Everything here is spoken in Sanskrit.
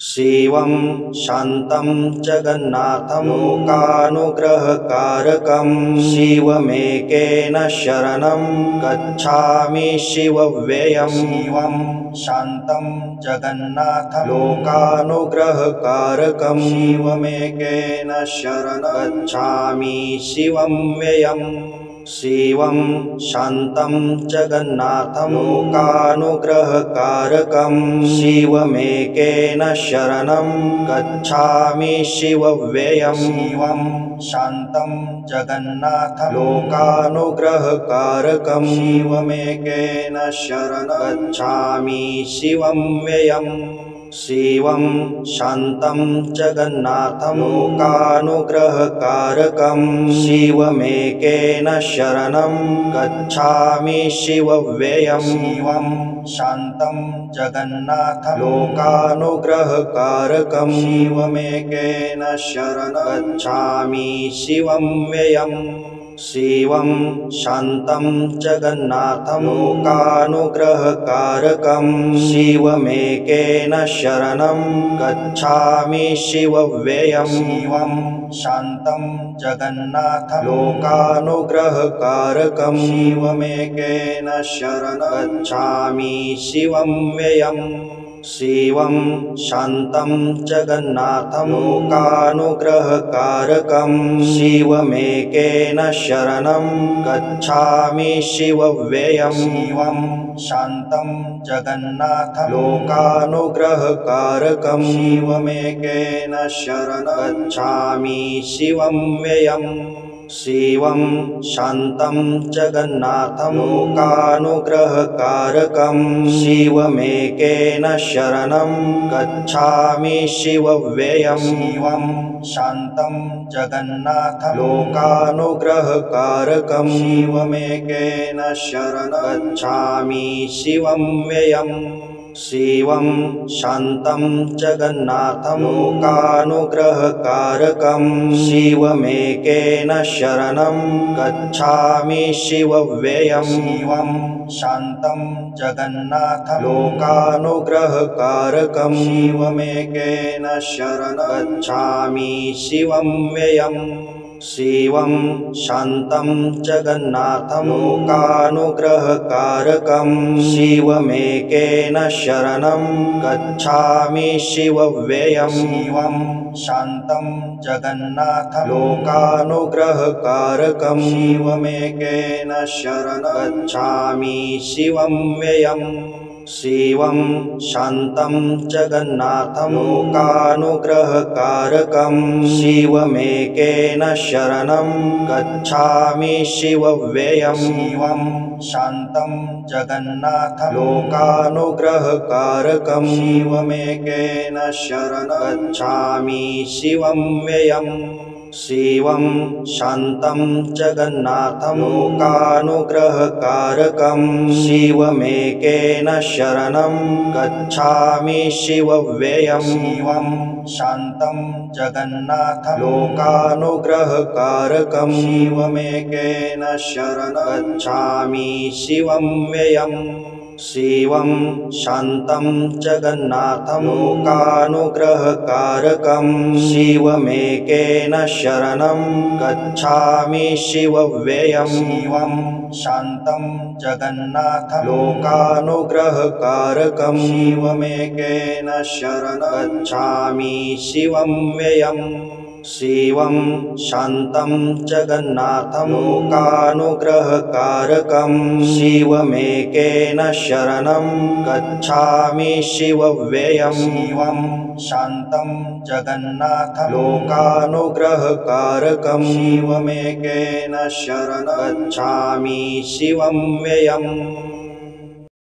शिवं शान्तं जगन्नाथं लोकानुग्रहकारकं शिवमेकेन शरणं गच्छामि शिवव्ययं शिवं शान्तं जगन्नाथं लोकानुग्रहकारकं शिवमेकेन शरणं गच्छामि शिवव्ययम् शिवं शान्तं जगन्नाथं लोकानुग्रहकारकं शिवमेकेन शरणं गच्छामि शिवव्ययं शिवं शान्तं जगन्नाथं लोकानुग्रहकारकं शिवमेकेन शरणं गच्छामि शिवव्ययम् शिवं शान्तं जगन्नाथं लोकानुग्रहकारकं शिवमेकेन शरणं गच्छामि शिवव्ययं शिवं शान्तं जगन्नाथं लोकानुग्रहकारकं शिवमेकेन शरणं गच्छामि शिवव्ययम् शिवं शान्तं जगन्नाथं लोकानुग्रहकारकं शिवमेकेन शरणं गच्छामि शिवव्ययं शिवं शान्तं जगन्नाथं लोकानुग्रहकारकं शिवमेकेन शरणं गच्छामि शिवव्ययम् शिवं शान्तं जगन्नाथं लोकानुग्रहकारकं शिवमेकेन शरणं गच्छामि शिवव्ययं शिवं शान्तं जगन्नाथं लोकानुग्रहकारकं शिवमेकेन शरणं गच्छामि शिवव्ययम् शिवं शान्तं जगन्नाथं लोकानुग्रहकारकं शिवमेकेन शरणं गच्छामि शिवव्ययं शिवं शान्तं जगन्नाथं लोकानुग्रहकारकं शिवमेकेन शरणं गच्छामि शिवव्ययम् शिवं शान्तं जगन्नाथं लोकानुग्रहकारकं शिवमेकेन शरणं गच्छामि शिवव्ययं शिवं शान्तं जगन्नाथं लोकानुग्रहकारकं शिवमेकेन शरणं गच्छामि शिवव्ययम् शिवं शान्तं जगन्नाथं लोकानुग्रहकारकं शिवमेकेन शरणं गच्छामि शिवव्ययं शिवं शान्तं जगन्नाथं लोकानुग्रहकारकं शिवमेकेन शरणं गच्छामि शिवव्ययम् शिवं शान्तं जगन्नाथं लोकानुग्रहकारकं शिवमेकेन शरणं गच्छामि शिवव्ययं शिवं शान्तं जगन्नाथं लोकानुग्रहकारकं शिवमेकेन शरणं गच्छामि शिवव्ययम् शिवं शान्तं जगन्नाथं लोकानुग्रहकारकं शिवमेकेन शरणं गच्छामि शिवव्ययं शिवं शान्तं जगन्नाथं लोकानुग्रहकारकं शिवमेकेन शरणं गच्छामि शिवव्ययम् शिवं शान्तं जगन्नाथं लोकानुग्रहकारकं शिवमेकेन शरणं गच्छामि शिवव्ययं शिवं शान्तं जगन्नाथं लोकानुग्रहकारकं शिवमेकेन शरणं गच्छामि शिवव्ययम् शिवं शान्तं जगन्नाथं लोकानुग्रहकारकं शिवमेकेन शरणं गच्छामि शिवव्ययं शिवं शान्तं जगन्नाथं लोकानुग्रहकारकं शिवमेकेन शरणं गच्छामि शिवव्ययम्